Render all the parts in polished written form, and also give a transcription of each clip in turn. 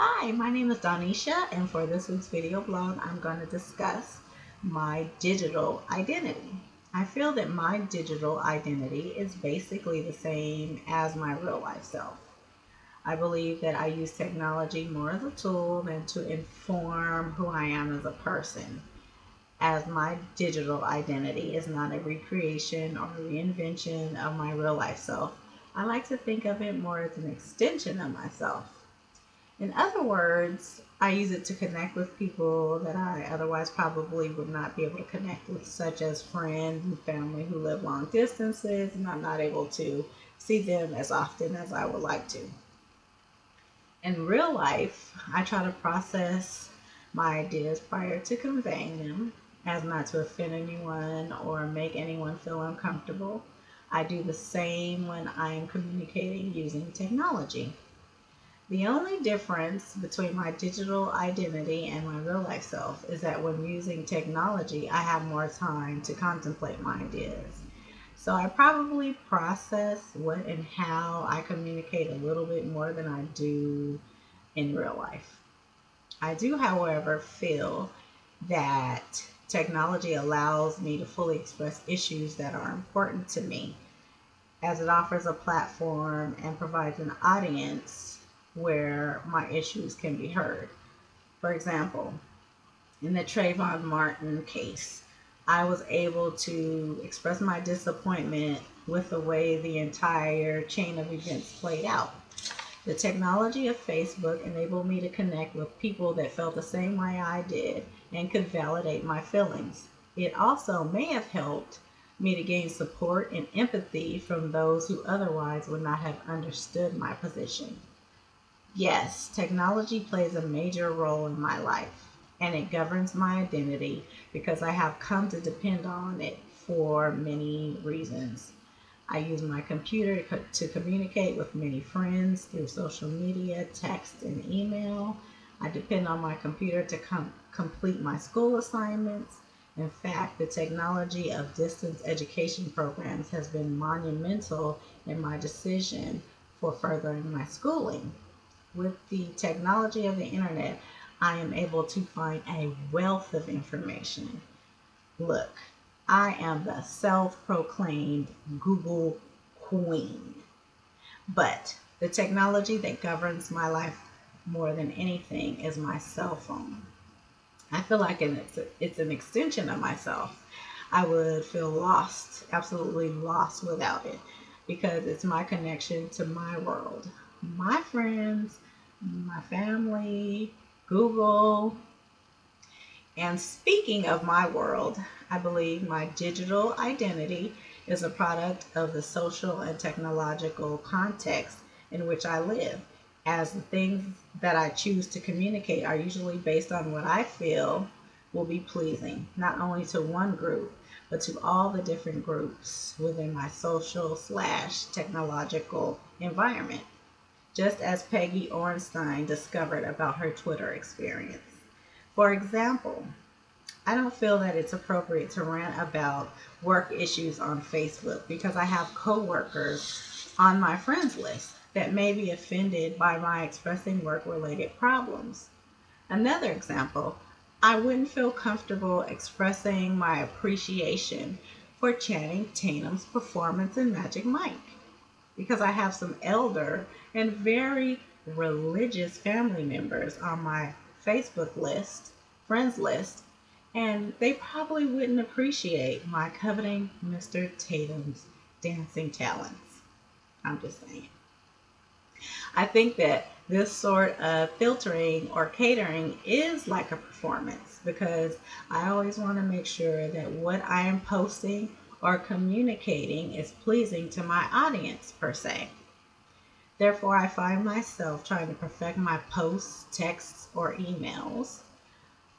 Hi, my name is Donisha, and for this week's video blog, I'm going to discuss my digital identity. I feel that my digital identity is basically the same as my real life self. I believe that I use technology more as a tool than to inform who I am as a person, as my digital identity is not a recreation or reinvention of my real life self. I like to think of it more as an extension of myself. In other words, I use it to connect with people that I otherwise probably would not be able to connect with, such as friends and family who live long distances, and I'm not able to see them as often as I would like to. In real life, I try to process my ideas prior to conveying them, as not to offend anyone or make anyone feel uncomfortable. I do the same when I am communicating using technology. The only difference between my digital identity and my real life self is that when using technology, I have more time to contemplate my ideas. So I probably process what and how I communicate a little bit more than I do in real life. I do, however, feel that technology allows me to fully express issues that are important to me, as it offers a platform and provides an audience where my issues can be heard. For example, in the Trayvon Martin case, I was able to express my disappointment with the way the entire chain of events played out. The technology of Facebook enabled me to connect with people that felt the same way I did and could validate my feelings. It also may have helped me to gain support and empathy from those who otherwise would not have understood my position. Yes, technology plays a major role in my life, and it governs my identity because I have come to depend on it for many reasons. I use my computer to communicate with many friends through social media, text, and email. I depend on my computer to complete my school assignments. In fact, the technology of distance education programs has been monumental in my decision for furthering my schooling. With the technology of the internet, I am able to find a wealth of information. Look, I am the self proclaimed Google queen. But the technology that governs my life more than anything is my cell phone. I feel like it's an extension of myself. I would feel lost, absolutely lost without it, because it's my connection to my world, my friends, my family, Google. And speaking of my world, I believe my digital identity is a product of the social and technological context in which I live, as the things that I choose to communicate are usually based on what I feel will be pleasing, not only to one group, but to all the different groups within my social/technological environment, just as Peggy Ornstein discovered about her Twitter experience. For example, I don't feel that it's appropriate to rant about work issues on Facebook because I have coworkers on my friends list that may be offended by my expressing work related problems. Another example, I wouldn't feel comfortable expressing my appreciation for Channing Tatum's performance in Magic Mike because I have some elder and very religious family members on my Facebook list, friends list, and they probably wouldn't appreciate my coveting Mr. Tatum's dancing talents. I'm just saying. I think that this sort of filtering or catering is like a performance because I always want to make sure that what I am posting or communicating is pleasing to my audience, per se. Therefore, I find myself trying to perfect my posts, texts, or emails.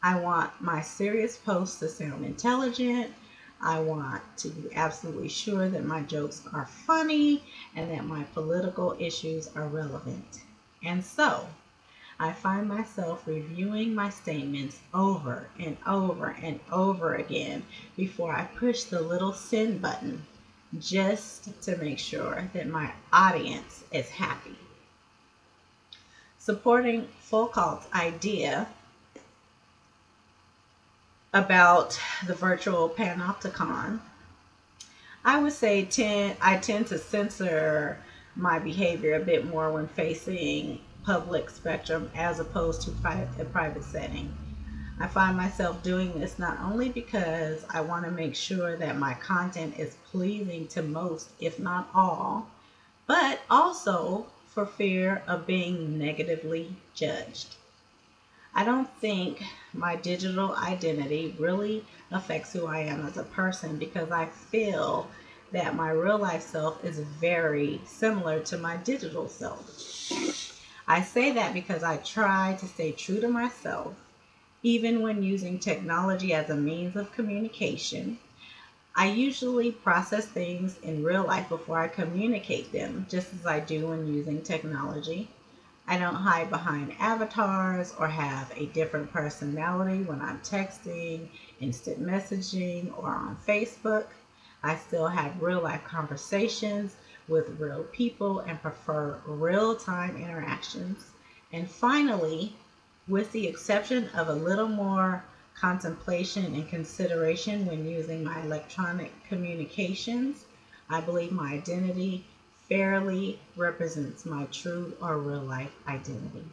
I want my serious posts to sound intelligent. I want to be absolutely sure that my jokes are funny and that my political issues are relevant. And so, I find myself reviewing my statements over and over and over again before I push the little send button, just to make sure that my audience is happy. Supporting Foucault's idea about the virtual panopticon, I would say I tend to censor my behavior a bit more when facing public spectrum as opposed to a private setting. I find myself doing this not only because I want to make sure that my content is pleasing to most, if not all, but also for fear of being negatively judged. I don't think my digital identity really affects who I am as a person because I feel that my real life self is very similar to my digital self. I say that because I try to stay true to myself, even when using technology as a means of communication. I usually process things in real life before I communicate them, just as I do when using technology. I don't hide behind avatars or have a different personality when I'm texting, instant messaging, or on Facebook. I still have real life conversations with real people and prefer real time interactions. And finally, with the exception of a little more contemplation and consideration when using my electronic communications, I believe my identity fairly represents my true or real life identity.